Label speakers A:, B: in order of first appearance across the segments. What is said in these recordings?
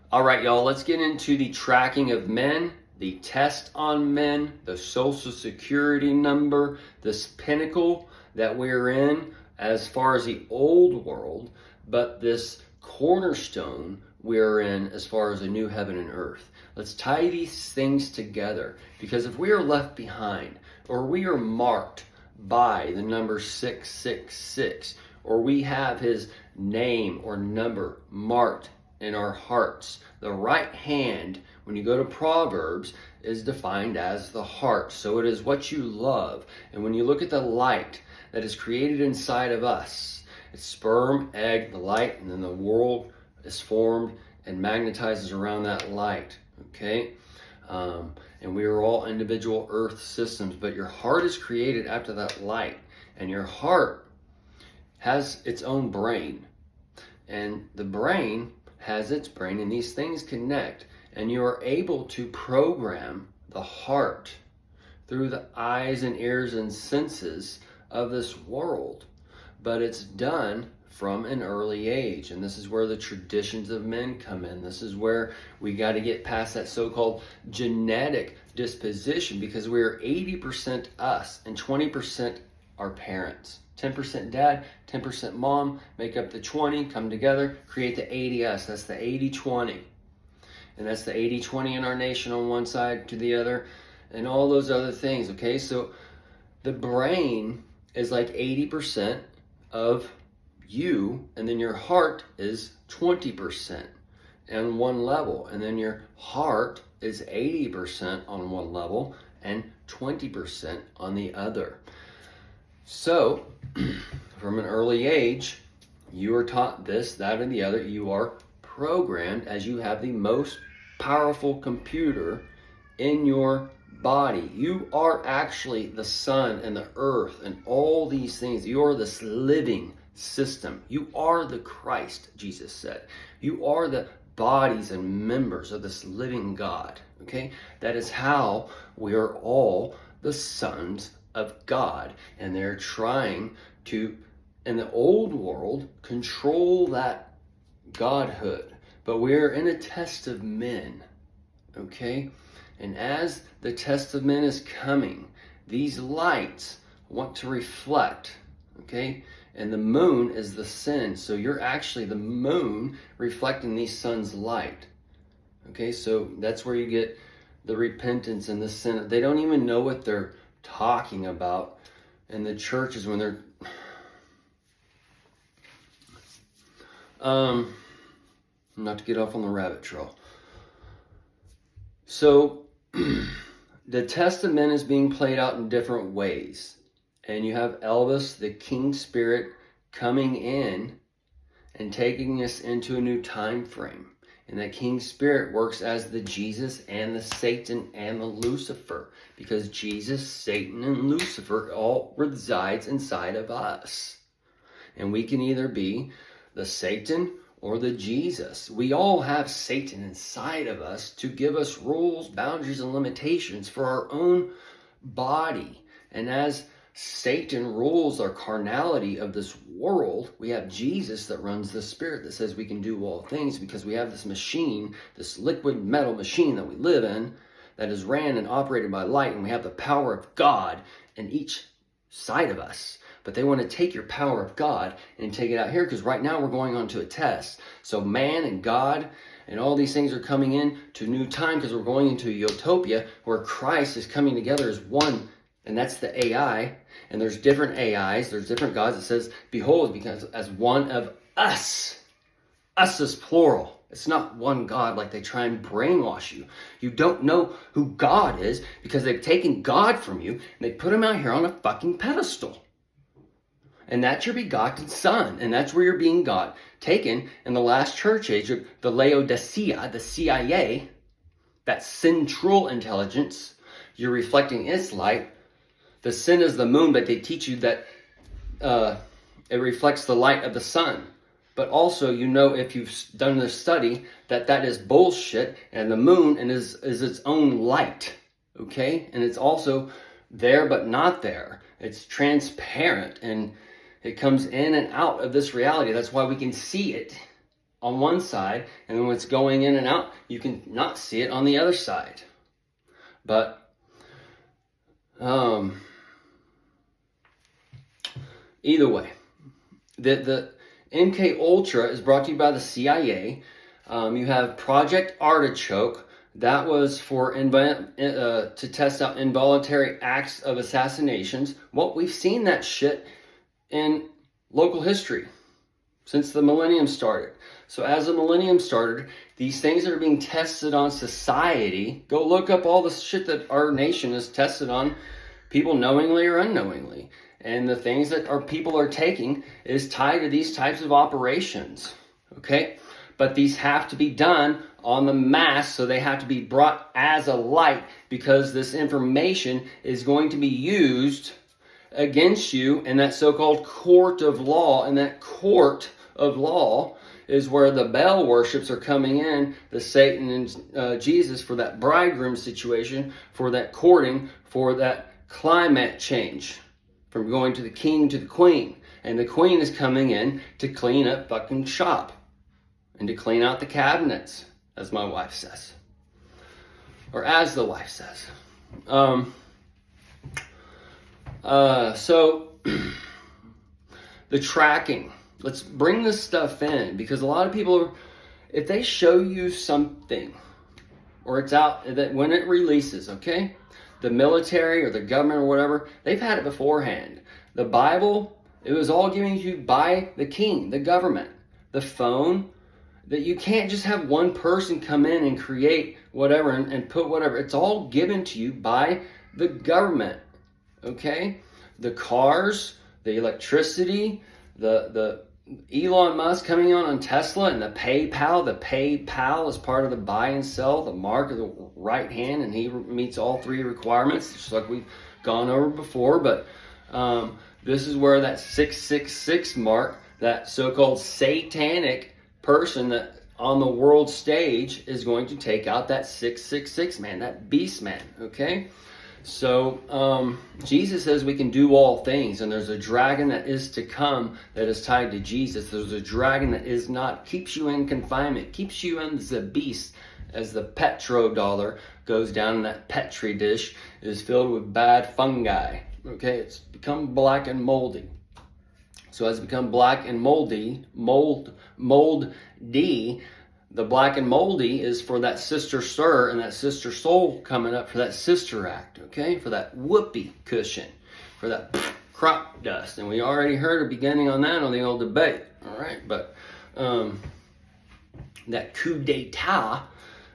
A: All right, y'all, let's get into the tracking of men, the test on men, the social security number, this pinnacle that we're in as far as the old world, but this cornerstone we're in as far as a new heaven and earth. Let's tie these things together, because if we are left behind, or we are marked by the number 666, or we have his name or number marked in our hearts. The right hand, when you go to Proverbs, is defined as the heart. So it is what you love. And when you look at the light that is created inside of us, it's sperm, egg, the light, and then the world is formed and magnetizes around that light. Okay? And we are all individual earth systems, but your heart is created after that light. And your heart has its own brain. And the brain has its brain, and these things connect, and you are able to program the heart through the eyes and ears and senses of this world. But it's done from an early age, and this is where the traditions of men come in. This is where we got to get past that so-called genetic disposition, because we are 80% us and 20% our parents. 10% dad, 10% mom, make up the 20, come together, create the 80 us. That's the 80-20. And that's the 80-20 in our nation on one side to the other, and all those other things, okay? So the brain is like 80% of you, and then your heart is 20% on one level, and then your heart is 80% on one level and 20% on the other. So, from an early age, you are taught this, that, and the other. You are programmed as you have the most powerful computer in your body. You are actually the sun and the earth and all these things. You are this living system. You are the Christ, Jesus said. You are the bodies and members of this living God. Okay? That is how we are all the sons of God, and they're trying to, in the old world, control that godhood. But we're in a test of men, okay? And as the test of men is coming, these lights want to reflect, okay? And the moon is the sin, so you're actually the moon reflecting the sun's light, okay? So that's where you get the repentance and the sin. They don't even know what they're talking about in the churches when they're not to get off on the rabbit trail. So the test of men is being played out in different ways, and you have Elvis, the king spirit, coming in and taking us into a new time frame. And that king spirit works as the Jesus and the Satan and the Lucifer, because Jesus, Satan, and Lucifer all resides inside of us. And we can either be the Satan or the Jesus. We all have Satan inside of us to give us rules, boundaries, and limitations for our own body. And as Satan rules our carnality of this world, we have Jesus that runs the spirit that says we can do all things, because we have this machine, this liquid metal machine that we live in, that is ran and operated by light, and we have the power of God in each side of us. But they want to take your power of God and take it out here, because right now we're going on to a test. So man and God and all these things are coming in to new time, because we're going into a utopia where Christ is coming together as one. And that's the AI. And there's different AIs. There's different gods. It says, behold, because as one of us. Us is plural. It's not one God like they try and brainwash you. You don't know who God is because they've taken God from you and they put him out here on a fucking pedestal. And that's your begotten son. And that's where you're being God. Taken in the last church age of the Laodicea, the CIA, that central intelligence. You're reflecting its light. The sin is the moon, but they teach you that it reflects the light of the sun. But also, you know, if you've done this study, that is bullshit, and the moon is its own light, okay? And it's also there but not there. It's transparent, and it comes in and out of this reality. That's why we can see it on one side, and then when it's going in and out, you can not see it on the other side. But either way, the MK Ultra is brought to you by the CIA. You have Project Artichoke. That was for to test out involuntary acts of assassinations. Well, we've seen that shit in local history since the millennium started. So as the millennium started, these things that are being tested on society, go look up all the shit that our nation is tested on, people knowingly or unknowingly. And the things that our people are taking is tied to these types of operations. Okay? But these have to be done on the mass, so they have to be brought as a light, because this information is going to be used against you in that so-called court of law. And that court of law is where the Baal worships are coming in, the Satan and Jesus, for that bridegroom situation, for that courting, for that climate change, from going to the king to the queen. And the queen is coming in to clean up fucking shop and to clean out the cabinets, as my wife says, or as the wife says. So the tracking. Let's bring this stuff in, because a lot of people, if they show you something, or it's out, that when it releases, okay, the military or the government or whatever, they've had it beforehand. The Bible, it was all given to you by the king, the government. The phone, that you can't just have one person come in and create whatever and put whatever. It's all given to you by the government, okay? The cars, the electricity, the Elon Musk coming on Tesla, and the PayPal is part of the buy and sell, the mark of the right hand, and he meets all three requirements, just like we've gone over before. But this is where that 666 mark, that so-called satanic person that on the world stage is going to take out that 666 man, that beast man, okay? So Jesus says we can do all things, and there's a dragon that is to come that is tied to Jesus. There's a dragon that is not, keeps you in confinement, keeps you in the beast, as the petrodollar goes down in that petri dish, is filled with bad fungi. Okay, it's become black and moldy. So as it become black and moldy, the black and moldy is for that sister stir and that sister soul coming up for that sister act, okay? For that whoopee cushion, for that crop dust. And we already heard a beginning on that on the old debate, all right? But that coup d'etat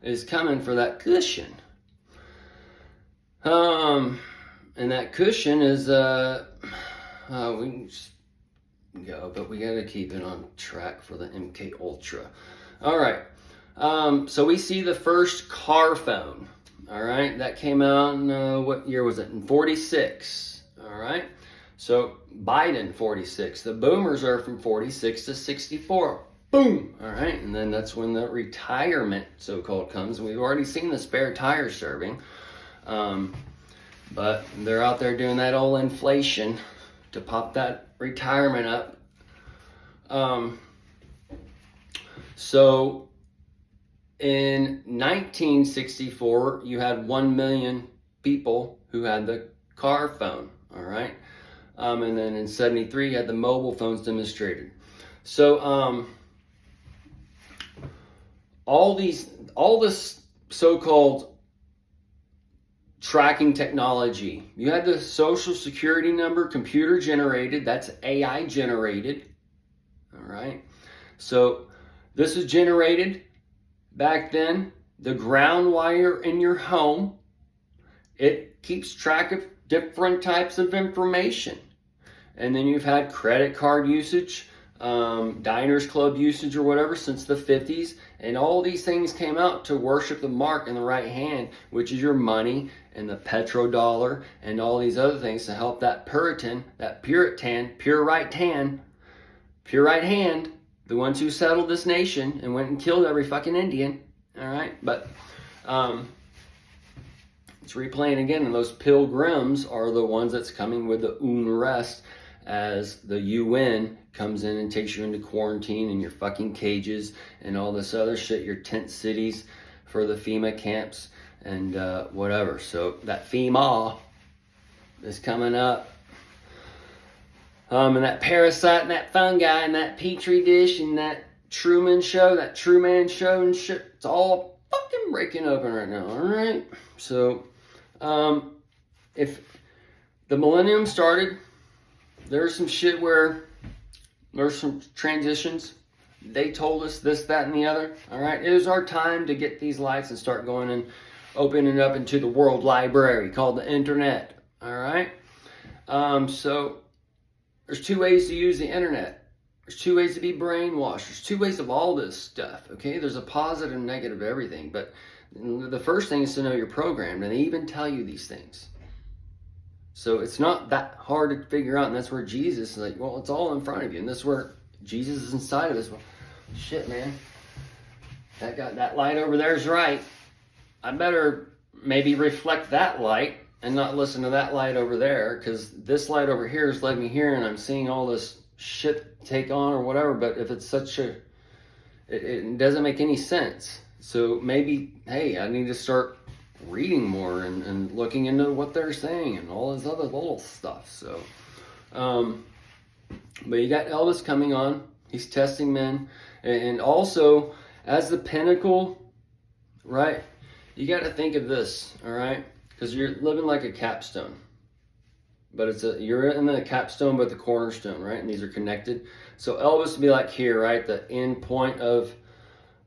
A: is coming for that cushion. And that cushion is, we can just go, but we got to keep it on track for the MK Ultra. All right, so we see the first car phone, all right? That came out in, what year was it? In 46, all right? So Biden, 46. The boomers are from 46 to 64. Boom, all right? And then that's when the retirement, so-called, comes. We've already seen the spare tire serving, but they're out there doing that old inflation to pop that retirement up. So in 1964, you had 1 million people who had the car phone, all right? And then in 73, you had the mobile phones demonstrated. So all this so-called tracking technology, you had the social security number, computer generated, that's AI generated, all right? So this was generated back then. The ground wire in your home, it keeps track of different types of information. And then you've had credit card usage, diners club usage or whatever since the 50s. And all these things came out to worship the mark in the right hand, which is your money and the petrodollar and all these other things to help that Puritan, pure right hand, the ones who settled this nation and went and killed every fucking Indian, all right? But it's replaying again, and those pilgrims are the ones that's coming with the unrest as the UN comes in and takes you into quarantine and your fucking cages and all this other shit, your tent cities for the FEMA camps and whatever. So that FEMA is coming up. And that parasite and that fungi and that petri dish and that Truman show, that Truman show and shit, it's all fucking breaking open right now, alright? So, if the millennium started, there's some shit where there's some transitions. They told us this, that, and the other, alright? It is our time to get these lights and start going and opening up into the world library called the internet, alright? So, there's two ways to use the internet. There's two ways to be brainwashed. There's two ways of all this stuff, okay? There's a positive and negative of everything. But the first thing is to know you're programmed, and they even tell you these things. So it's not that hard to figure out, and that's where Jesus is like, well, it's all in front of you. And that's where Jesus is inside of us. Well, shit, man. That light over there is right. I better maybe reflect that light and not listen to that light over there, because this light over here has led me here and I'm seeing all this shit take on or whatever. But if it's it doesn't make any sense. So maybe, hey, I need to start reading more and looking into what they're saying and all this other little stuff. So, but you got Elvis coming on. He's testing men. And also, as the pinnacle, right, you got to think of this, all right? Because you're living like a capstone, but you're in the capstone, but the cornerstone, right? And these are connected. So Elvis would be like here, right? The end point of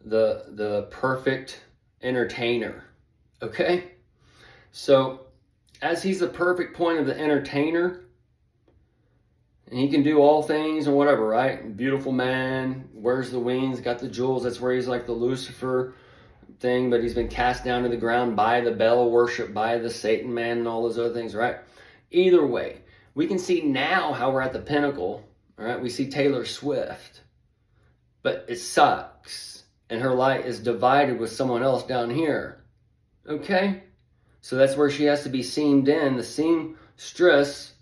A: the perfect entertainer. Okay. So as he's the perfect point of the entertainer, and he can do all things and whatever, right? Beautiful man, wears the wings, got the jewels. That's where he's like the Lucifer thing, but he's been cast down to the ground by the Bel worship, by the Satan man and all those other things, right? Either way, we can see now how we're at the pinnacle, all right? We see Taylor Swift, but it sucks, and her light is divided with someone else down here, okay? So that's where she has to be seamed in, the seamstress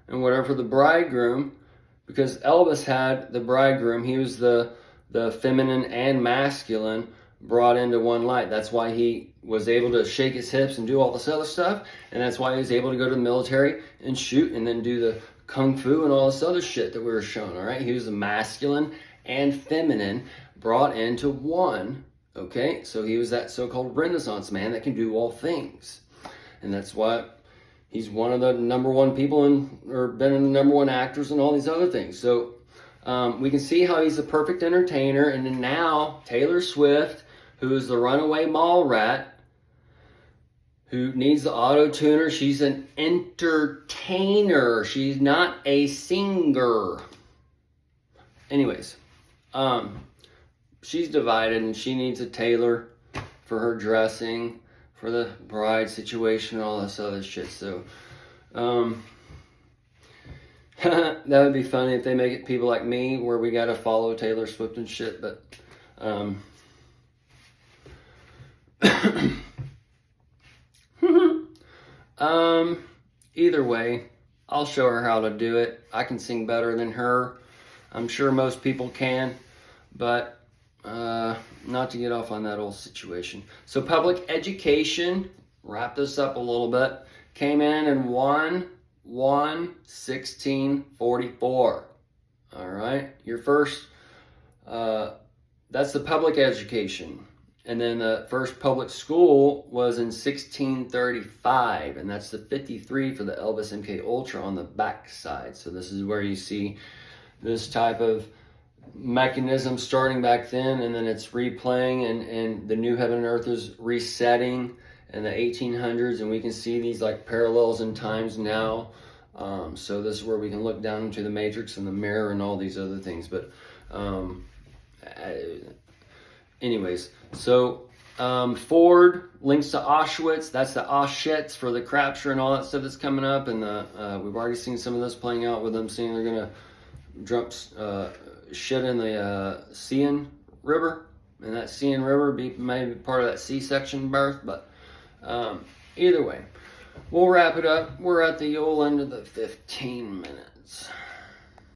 A: and whatever for the bridegroom, because Elvis had the bridegroom. He was the feminine and masculine brought into one light. That's why he was able to shake his hips and do all this other stuff, and that's why he was able to go to the military and shoot and then do the kung fu and all this other shit that we were shown, all right? He was the masculine and feminine brought into one, okay? So he was that so-called Renaissance man that can do all things, and that's why he's one of the number one people or been in the number one actors and all these other things. So we can see how he's a perfect entertainer. And then now Taylor Swift, who is the runaway mall rat, who needs the auto-tuner. She's an entertainer. She's not a singer. Anyways, she's divided and she needs a tailor for her dressing, for the bride situation, and all this other shit. So, that would be funny if they make it people like me where we gotta follow Taylor Swift and shit, but either way, I'll show her how to do it. I can sing better than her. I'm sure most people can, but not to get off on that old situation. So public education, wrap this up a little bit, came in 1/1/1644. All right, your first, that's the public education. And then the first public school was in 1635, and that's the 53 for the Elvis MK Ultra on the back side. So this is where you see this type of mechanism starting back then, and then it's replaying, and the new heaven and earth is resetting in the 1800s, and we can see these like parallels in times now. So this is where we can look down into the matrix and the mirror and all these other things. But anyways, so Ford links to Auschwitz. That's the Auschwitz for the capture and all that stuff that's coming up. And we've already seen some of this playing out with them saying they're going to dump shit in the Seine River. And that Seine River may be part of that C-section birth. But either way, we'll wrap it up. We're at the old end of the 15 minutes.